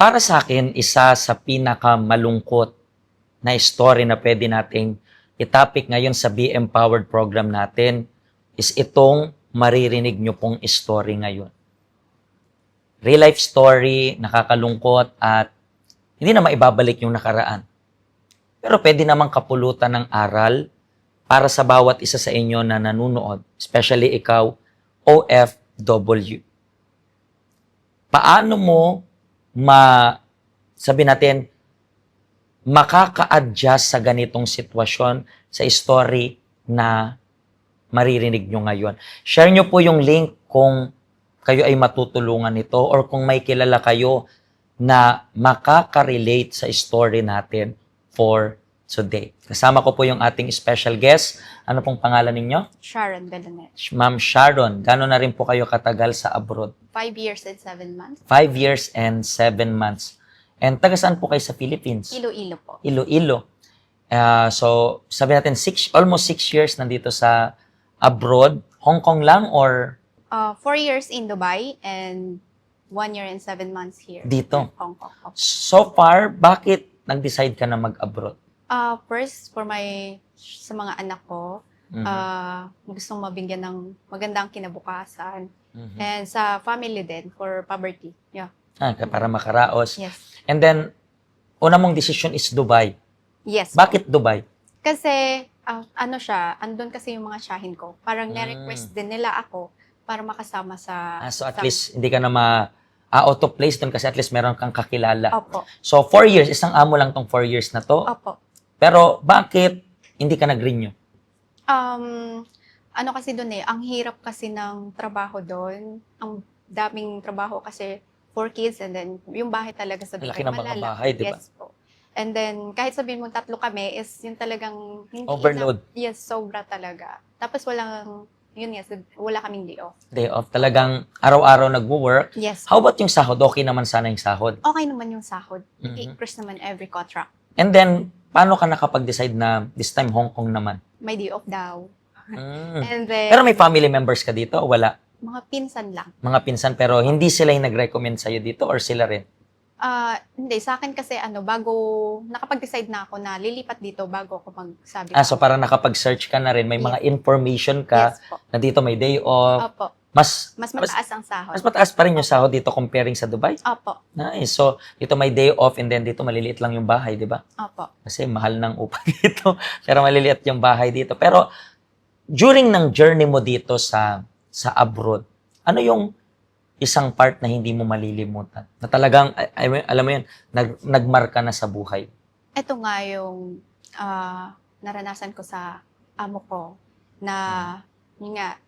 Para sa akin, isa sa pinakamalungkot na story na pwede nating itapik ngayon sa Be Empowered program natin is itong maririnig nyo pong story ngayon. Real life story, nakakalungkot at hindi na maibabalik yung nakaraan. Pero pwede namang kapulutan ng aral para sa bawat isa sa inyo na nanunood, especially ikaw, OFW. Paano mo sabi natin, makaka-adjust sa ganitong sitwasyon sa story na maririnig nyo ngayon. Share nyo po yung link kung kayo ay matutulungan nito or kung may kilala kayo na makaka-relate sa story natin for today. Kasama ko po yung ating special guest. Ano pong pangalan ninyo? Sharon Belanet. Ma'am Sharon, gano'n na rin po kayo katagal sa abroad? 5 years and 7 months. 5 years and 7 months. And taga saan po kayo sa Philippines? Iloilo po. Iloilo. So, sabi natin, almost 6 years nandito sa abroad. Hong Kong lang or 4 years in Dubai and 1 year and 7 months here. Dito? In Hong Kong. So far, bakit nag-decide ka na mag-abroad? First, sa mga anak ko, gustong mabigyan ng magandang kinabukasan. And sa family din, for poverty. Yeah. Para makaraos. Yes. And then, una mong decision is Dubai. Yes. Bakit Dubai? Kasi, andun kasi yung mga tsahin ko. Parang na-request din nila ako para makasama sa... So at least, hindi ka na out of place doon kasi at least meron kang kakilala. Opo. So 4 years, isang amo lang tong 4 years na to. Opo. Pero bakit hindi ka nag-renew? Kasi doon ang hirap kasi ng trabaho doon. Ang daming trabaho kasi 4 kids and then yung bahay talaga sa Dubai. Laki ng mga bahay, di ba? Yes po. And then, kahit sabihin mo 3 kami, is yung talagang hindi overload. Yes, sobra talaga. Tapos wala kaming day off. Day off. Talagang araw-araw nag-work. Yes. How about yung sahod? Okay naman sana yung sahod. Okay naman yung sahod. Increase naman every contract. And then, paano ka nakapag-decide na this time Hong Kong naman? May day off daw. And then, Pero may family members ka dito o wala? mga pinsan lang. Mga pinsan, pero hindi sila yung nag-recommend sa'yo dito or sila rin? Hindi, sa akin kasi bago nakapag-decide na ako na lilipat dito bago ako magsabi. So parang nakapag-search ka na rin, may mga information ka Yes po. na dito may day off. Opo. Mas Mataas ang sahod. Mas mataas pa rin yung sahod dito comparing sa Dubai. Opo. Nice. So, dito may day off and then dito maliliit lang yung bahay, di ba? Opo. Kasi mahal ng upa dito. Pero maliliit yung bahay dito. Pero during ng journey mo dito sa abroad, ano yung isang part na hindi mo malilimutan? Na talagang, alam mo yun, nagmarka na sa buhay. Ito nga yung naranasan ko sa amo ko na yun nga,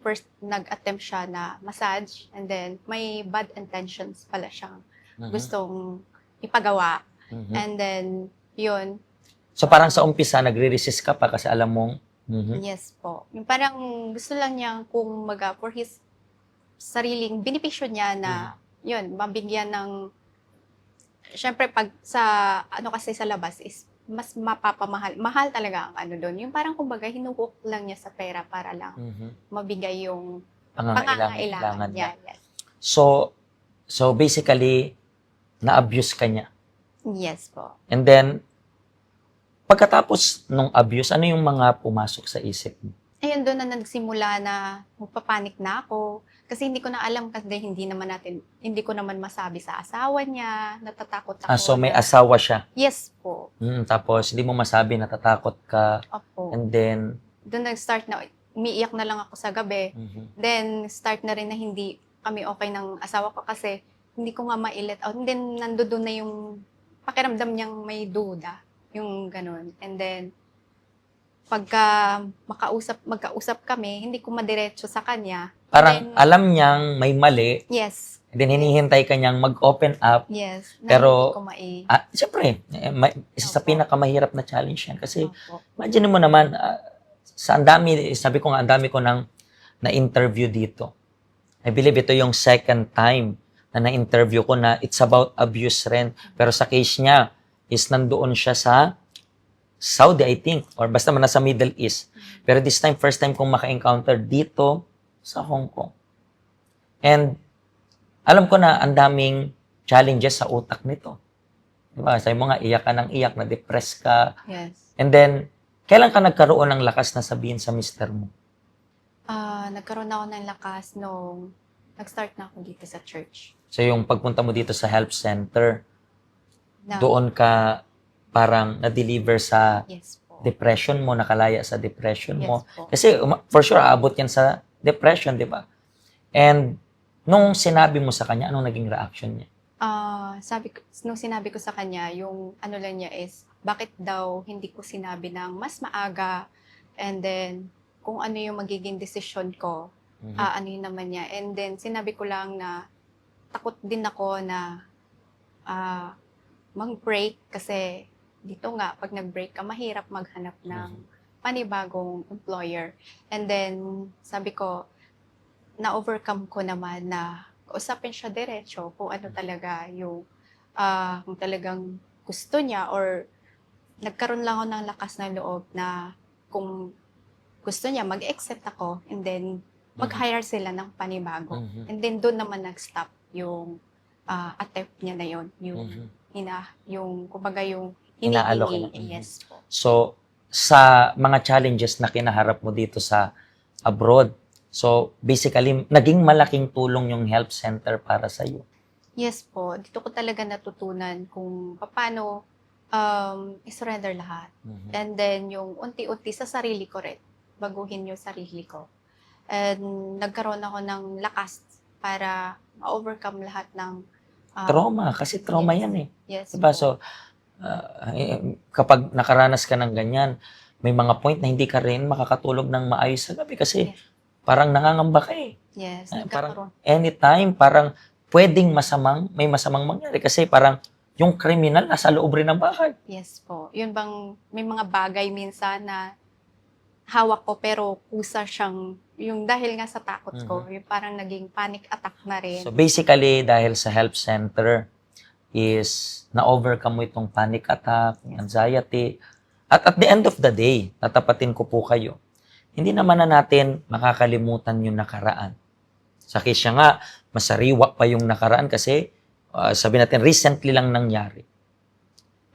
first nag-attempt siya na massage and then may bad intentions pala siyang gustong ipagawa. And then, yun. So parang sa umpisa, nagre-resist ka pa kasi alam mong, Yes po. Yung parang gusto lang niyang kung for his sariling benepisyo niya na, yun, mabigyan ng, syempre pag kasi sa labas is mas mapapamahal. Mahal talaga ang doon. Yung parang kumbaga hinukok lang niya sa pera para lang mabigay yung pangangailangan niya. Yes. So basically, na-abuse ka niya. Yes po. And then, pagkatapos nung abuse, ano yung mga pumasok sa isip mo? Ayun, doon na nagsimula na magpapanik na ako. Kasi hindi ko na alam kasi hindi ko naman masabi sa asawa niya, natatakot ako. So may asawa siya? Yes po. Tapos hindi mo masabi, natatakot ka. Opo. And then? Doon nag-start na, umiiyak na lang ako sa gabi. Then start na rin na hindi kami okay ng asawa ko kasi hindi ko nga ma-let out. And then nandoon na yung pakiramdam niyang may duda. Yung ganun. And then, pagka magkausap kami, hindi ko madiretso sa kanya. Parang alam niyang may mali. Yes. And then hinihintay ka niyang mag-open up. Yes. Pero, hindi ko siyempre, isa sa pinakamahirap na challenge yan. Kasi, imagine mo naman, sabi ko nga, ang dami ko nang na-interview dito. I believe ito yung second time na na-interview ko na it's about abuse rin. Pero sa case niya, is nandoon siya sa Saudi, I think, or basta man nasa Middle East. Pero this time, first time kong maka-encounter dito sa Hong Kong. And alam ko na ang daming challenges sa utak nito. Diba? Sabi mo nga, iyak ka ng iyak, na-depress ka. Yes. And then, kailan ka nagkaroon ng lakas na sabihin sa mister mo? Nagkaroon ako ng lakas nung nag-start na ako dito sa church. So, yung pagpunta mo dito sa help center, Na, doon ka parang na-deliver sa yes po. depression mo, nakalaya sa depression mo. Yes po. Kasi for sure, aabot yan sa depression, di ba? And nung sinabi mo sa kanya, anong naging reaction niya? Nung sinabi ko sa kanya, yung ano lang niya is, bakit daw hindi ko sinabi ng mas maaga, and then, kung ano yung magiging desisyon ko, ano yun naman niya. And then, sinabi ko lang na, takot din ako na mag-break kasi dito nga, pag nag-break ka, mahirap maghanap ng panibagong employer. And then, sabi ko, na-overcome ko naman na usapin siya diretso kung ano talaga yung, kung talagang gusto niya or nagkaroon lang ako ng lakas ng loob na kung gusto niya, mag-accept ako and then mag-hire sila ng panibago. And then doon naman nag-stop yung attempt niya na yun. Yung kumbaga yung Inaalok hinihingi. na. Yes po. So, sa mga challenges na kinaharap mo dito sa abroad, so basically, naging malaking tulong yung help center para sa iyo. Yes po. Dito ko talaga natutunan kung paano i-surrender lahat. And then yung unti-unti sa sarili ko rin, baguhin yung sarili ko. And nagkaroon ako ng lakas para ma-overcome lahat ng Trauma, kasi trauma yes. yan eh. Yes Diba? po. So, kapag nakaranas ka ng ganyan, may mga point na hindi ka rin makakatulog ng maayos sa gabi kasi Yes. parang nangangamba ka eh. Yes, Parang nagkakaroon. anytime, parang pwedeng may masamang mangyari kasi parang yung kriminal nasa loob rin ng bahay. Yes po. Yun bang may mga bagay minsan na hawak ko pero kusa siyang yung dahil nga sa takot ko, yung parang naging panic attack na rin. So basically, dahil sa help center is na-overcome mo itong panic attack, anxiety. At the end of the day, tatapatin ko po kayo, hindi naman na natin makakalimutan yung nakaraan. Sa kisya nga, masariwa pa yung nakaraan kasi sabi natin, recently lang nangyari.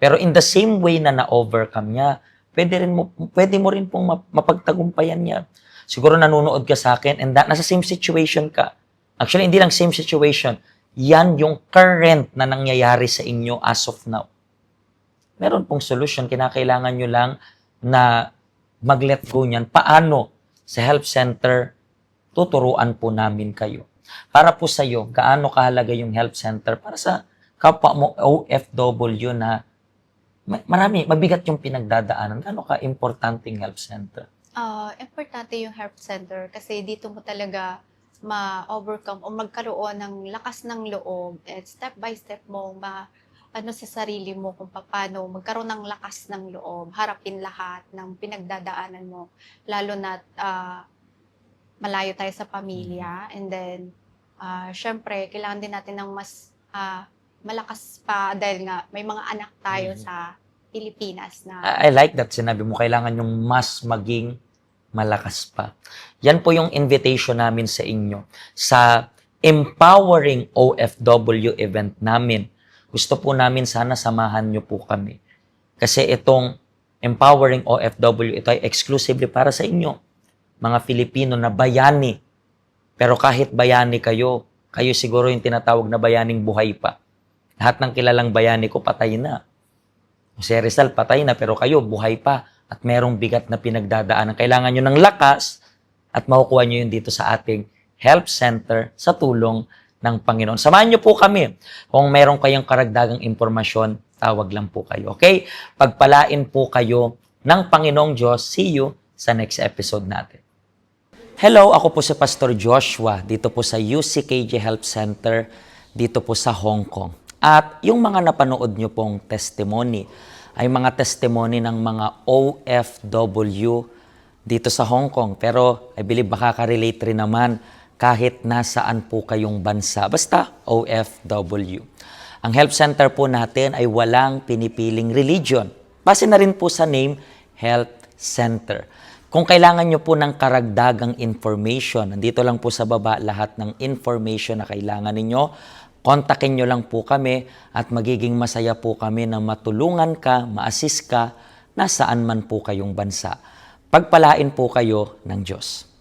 Pero in the same way na na-overcome niya, pwede mo rin pong mapagtagumpayan niya. Siguro nanonood ka sa akin and nasa same situation ka. Actually, hindi lang same situation. Yan yung current na nangyayari sa inyo as of now. Meron pong solution. Kinakailangan nyo lang na mag-let go niyan. Paano? Sa help center, tuturuan po namin kayo. Para po sa iyo, gaano kahalaga yung help center para sa kapwa mo OFW na mabigat yung pinagdadaanan. Gaano ka importanteng help center? Importante yung help center kasi dito mo talaga ma-overcome o magkaroon ng lakas ng loob at step by step mo sa sarili mo kung paano magkaroon ng lakas ng loob, harapin lahat ng pinagdadaanan mo, lalo na malayo tayo sa pamilya and then syempre kailangan din natin ng mas malakas pa dahil nga may mga anak tayo sa Pilipinas na I like that sinabi mo, kailangan yung mas maging malakas pa. Yan po yung invitation namin sa inyo sa Empowering OFW event namin. Gusto po namin sana samahan nyo po kami. Kasi itong Empowering OFW, ito ay exclusively para sa inyo. Mga Filipino na bayani. Pero kahit bayani kayo siguro yung tinatawag na bayaning buhay pa. Lahat ng kilalang bayani ko patay na. Si Rizal patay na pero kayo buhay pa at merong bigat na pinagdadaanan. Kailangan nyo ng lakas at makukuha nyo yun dito sa ating help center sa tulong ng Panginoon. Samahan nyo po kami. Kung meron kayong karagdagang impormasyon, tawag lang po kayo. Okay? Pagpalain po kayo ng Panginoong Diyos. See you sa next episode natin. Hello, ako po si Pastor Joshua dito po sa UCKJ Help Center dito po sa Hong Kong. At yung mga napanood nyo pong testimony ay mga testimony ng mga OFW dito sa Hong Kong. Pero I believe makaka-relate rin naman kahit nasaan po kayong bansa. Basta OFW. Ang help center po natin ay walang pinipiling religion. Base na rin po sa name, Health Center. Kung kailangan nyo po ng karagdagang information, nandito lang po sa baba lahat ng information na kailangan ninyo kontakin nyo lang po kami at magiging masaya po kami na matulungan ka, ma-assist ka, nasaan man po kayong bansa. Pagpalain po kayo ng Diyos.